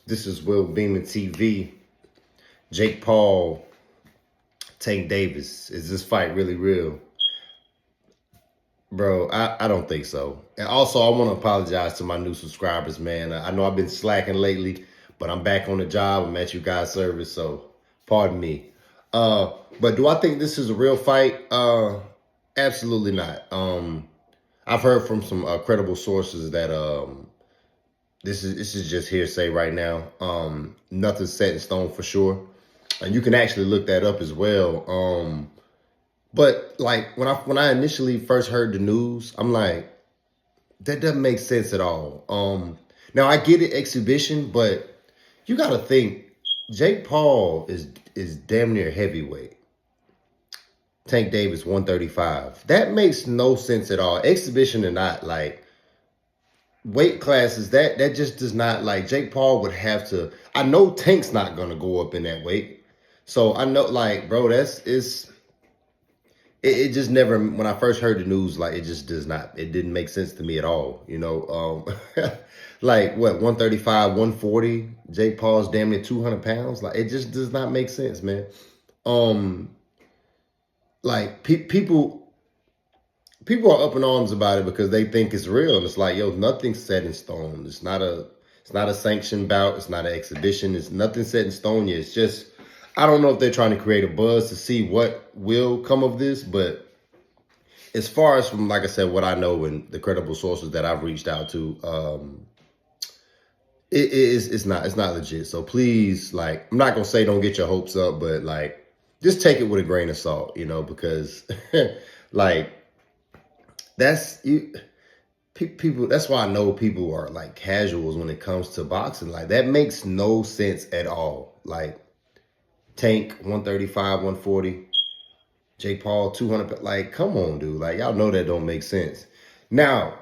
This is Will Beeman TV. Jake Paul, Tank Davis. Is this fight really real? Bro, I don't think so. And also, I want to apologize to my new subscribers, man. I know I've been slacking lately, but I'm back on the job. I'm at you guys' service, so pardon me. But do I think this is a real fight? Absolutely not. I've heard from some credible sources that this is just hearsay right now. Nothing's set in stone for sure, and you can actually look that up as well. But like when I initially first heard the news, I'm like, that doesn't make sense at all. Now I get it, exhibition, but you got to think Jake Paul is damn near heavyweight. Tank Davis 135. That makes no sense at all. Exhibition or not, like weight classes, that just does not, like, Jake Paul would have to. I know Tank's not gonna go up in that weight, so I know, like, bro, it just never, when I first heard the news, like, it just does not, it didn't make sense to me at all, you know. Like, what, 135, 140, Jake Paul's damn near 200 pounds, like, it just does not make sense, man. Like, people are up in arms about it because they think it's real, and it's like, yo, nothing's set in stone. It's not a sanctioned bout. It's not an exhibition. It's nothing set in stone yet. It's just, I don't know if they're trying to create a buzz to see what will come of this, but as far as from, like I said, what I know and the credible sources that I've reached out to, it's not legit. So please, like, I'm not gonna say don't get your hopes up, but like, just take it with a grain of salt, you know, because like, that's you people, that's why I know people are like casuals when it comes to boxing. Like, that makes no sense at all. Like, Tank 135, 140, Jake Paul 200. Like, come on, dude. Like, y'all know that don't make sense. Now,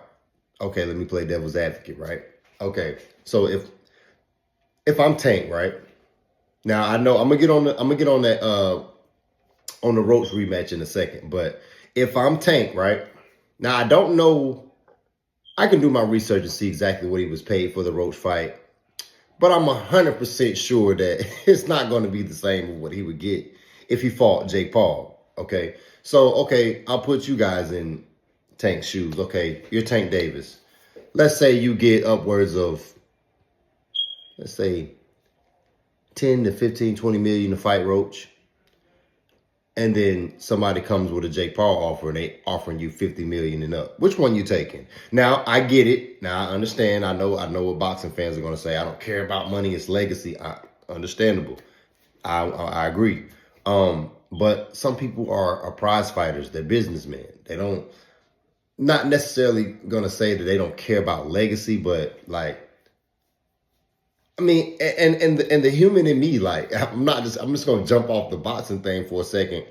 okay, let me play devil's advocate, right? Okay, so if I'm Tank, right? Now I know I'm gonna get on that on the ropes rematch in a second, but if I'm Tank, right? Now I don't know. I can do my research and see exactly what he was paid for the Roach fight, but I'm 100% sure that it's not going to be the same as what he would get if he fought Jake Paul. Okay, so okay, I'll put you guys in Tank's shoes. Okay, you're Tank Davis. Let's say you get upwards of, let's say, 10 to 15, 20 million to fight Roach. And then somebody comes with a Jake Paul offer and they offering you 50 million and up. Which one you taking? Now, I get it. Now, I understand. I know what boxing fans are going to say. I don't care about money. It's legacy. Understandable. I agree. But some people are prize fighters. They're businessmen. They don't, not necessarily going to say that they don't care about legacy, but like, I mean, and the human in me, like, I'm just gonna jump off the boxing thing for a second.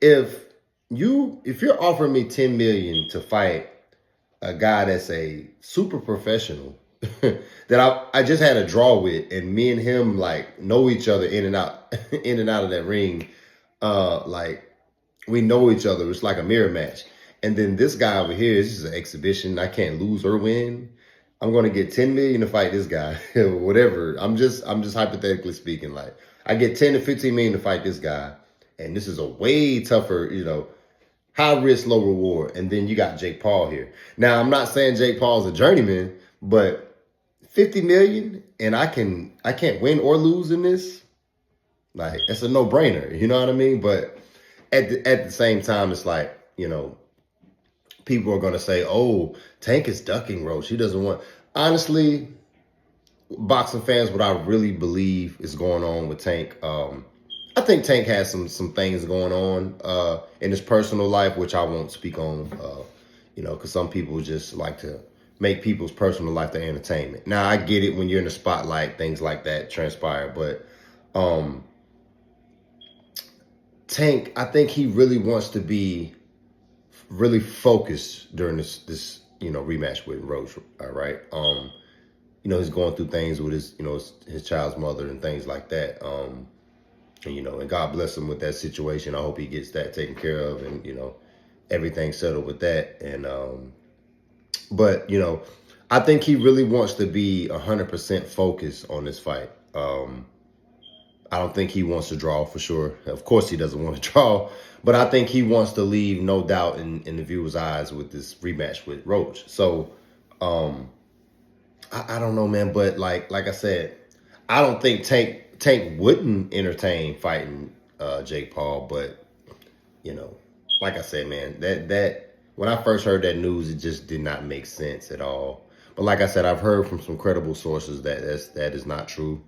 If you're offering me 10 million to fight a guy that's a super professional that I just had a draw with, and me and him like know each other in and out in and out of that ring, like, we know each other. It's like a mirror match. And then this guy over here is just an exhibition. I can't lose or win. I'm gonna get 10 million to fight this guy, whatever. I'm just hypothetically speaking. Like, I get 10 to 15 million to fight this guy, and this is a way tougher, you know, high risk, low reward. And then you got Jake Paul here. Now, I'm not saying Jake Paul's a journeyman, but 50 million, and I can't win or lose in this. Like, it's a no brainer. You know what I mean? But at the same time, it's like, you know, people are going to say, oh, Tank is ducking Roach. He doesn't want. Honestly, boxing fans, what I really believe is going on with Tank, I think Tank has some things going on in his personal life, which I won't speak on, you know, because some people just like to make people's personal life their entertainment. Now, I get it when you're in the spotlight, things like that transpire, but Tank, I think he really wants to be really focused during this you know, rematch with Roach. All right. You know, he's going through things with his, you know, his child's mother and things like that. And, you know, and God bless him with that situation. I hope he gets that taken care of, and, you know, everything settled with that. And but, you know, I think he really wants to be 100% focused on this fight. I don't think he wants to draw for sure. Of course, he doesn't want to draw, but I think he wants to leave no doubt in the viewer's eyes with this rematch with Roach. So, I don't know, man. But like I said, I don't think Tank wouldn't entertain fighting Jake Paul. But you know, like I said, man, that when I first heard that news, it just did not make sense at all. But like I said, I've heard from some credible sources that that is not true.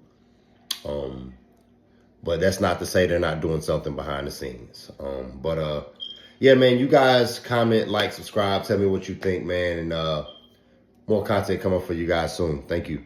But that's not to say they're not doing something behind the scenes. Yeah, man, you guys comment, like, subscribe, tell me what you think, man, and more content coming for you guys soon. Thank you.